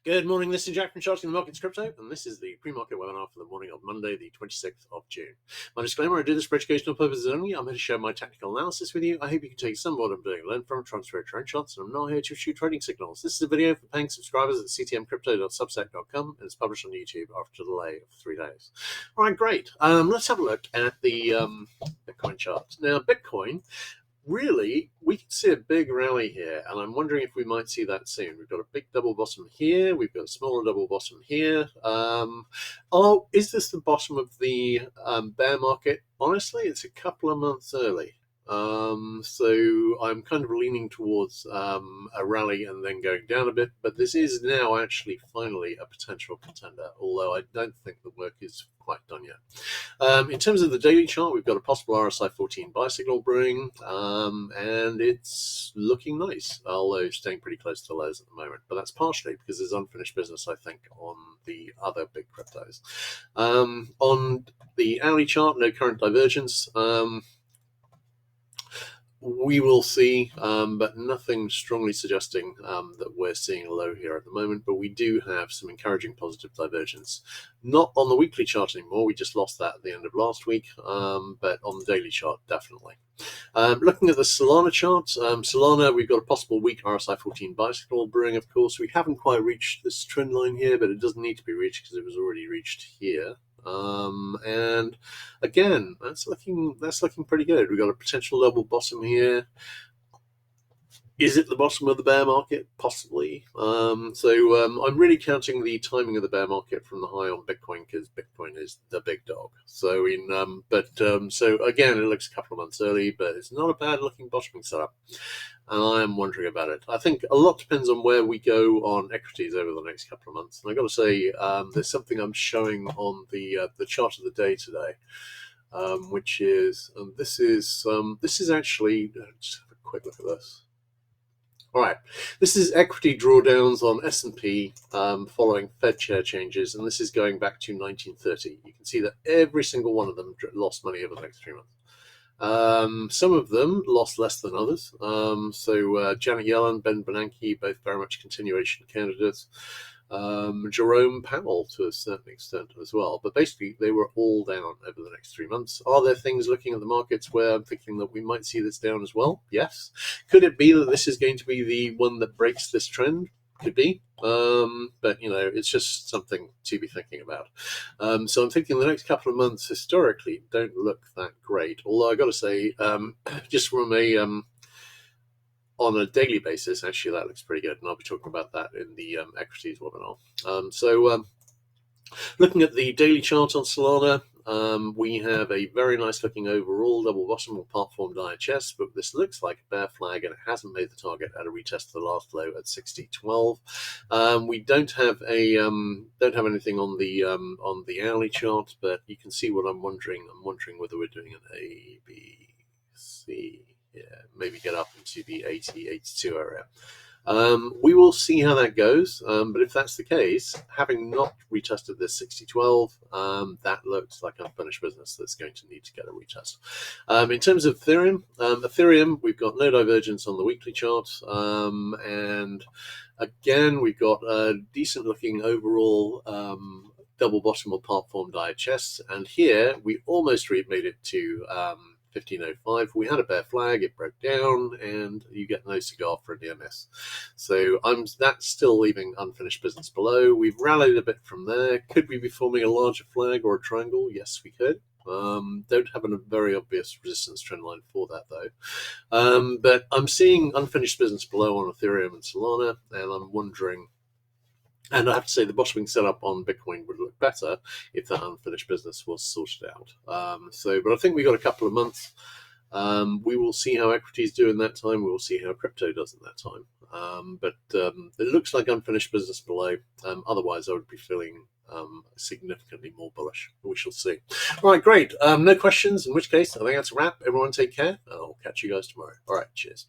Good morning, this is Jack from Charting the Markets Crypto, and this is the pre-market webinar for the morning of Monday, the 26th of June. My disclaimer, I do this for educational purposes only. I'm here to share my technical analysis with you. I hope you can take some of what I'm doing and learn from, transfer it to your own charts, and I'm not here to shoot trading signals. This is a video for paying subscribers at ctmcrypto.substack.com, and it's published on YouTube after a delay of 3 days. All right, great. Let's have a look at the Bitcoin chart. Now, Bitcoin, really, we can see a big rally here, and I'm wondering if we might see that soon. We've got a big double bottom here. We've got a smaller double bottom here. Is this the bottom of the bear market? Honestly, it's a couple of months early. So I'm kind of leaning towards a rally and then going down a bit, but this is now actually finally a potential contender, although I don't think the work is quite done yet. In terms of the daily chart, we've got a possible RSI 14 buy signal brewing, and it's looking nice, although staying pretty close to the lows at the moment, but that's partially because there's unfinished business, I think, on the other big cryptos. On the hourly chart, no current divergence. We will see, but nothing strongly suggesting that we're seeing a low here at the moment, but we do have some encouraging positive divergence. Not on the weekly chart anymore, we just lost that at the end of last week, but on the daily chart, definitely. Looking at the Solana chart, Solana, we've got a possible weak RSI 14 buy signal brewing, of course. We haven't quite reached this trend line here, but it doesn't need to be reached because it was already reached here. And again, that's looking pretty good. We've got a potential double bottom here. Is it the bottom of the bear market? Possibly. I'm really counting the timing of the bear market from the high on Bitcoin because Bitcoin is the big dog. So so again, it looks a couple of months early, but it's not a bad looking bottoming setup. And I am wondering about it. I think a lot depends on where we go on equities over the next couple of months. And I've got to say, there's something I'm showing on the chart of the day today, which is this is actually, just have a quick look at this. All right, this is equity drawdowns on S&P following Fed chair changes, and this is going back to 1930. You can see that every single one of them lost money over the next 3 months. Some of them lost less than others. Janet Yellen, Ben Bernanke, both very much continuation candidates. Jerome Powell to a certain extent as well. But basically, they were all down over the next 3 months. Are there things looking at the markets where I'm thinking that we might see this down as well? Yes. Could it be that this is going to be the one that breaks this trend? Could be. But, it's just something to be thinking about. So I'm thinking the next couple of months historically don't look that great. Although I got to say, just from on a daily basis, actually, that looks pretty good, and I'll be talking about that in the equities webinar. Looking at the daily chart on Solana, we have a very nice looking overall double bottom or part formed IHS, but this looks like a bear flag, and it hasn't made the target at a retest of the last low at 60.12. We don't have anything on the hourly chart, but you can see what I'm wondering. I'm wondering whether we're doing an A, B, C. Yeah, maybe get up into the 80, 82 area. We will see how that goes, but if that's the case, having not retested this 60.12, that looks like unfinished business that's going to need to get a retest. In terms of Ethereum, we've got no divergence on the weekly chart, and again, we've got a decent looking overall double bottom or part formed IHS, and here we almost made it to 1505. We had a bear flag, it broke down, and you get no cigar for a near miss. So that's still leaving unfinished business below. We've rallied a bit from there. Could we be forming a larger flag or a triangle? Yes, we could. Don't have a very obvious resistance trend line for that though. But I'm seeing unfinished business below on Ethereum and Solana, and I'm wondering. And I have to say, the bottoming setup on Bitcoin would look better if that unfinished business was sorted out. But I think we got a couple of months. We will see how equities do in that time. We will see how crypto does in that time. But it looks like unfinished business below. Otherwise, I would be feeling significantly more bullish. We shall see. All right, great. No questions, in which case, I think that's a wrap. Everyone take care. I'll catch you guys tomorrow. All right, cheers.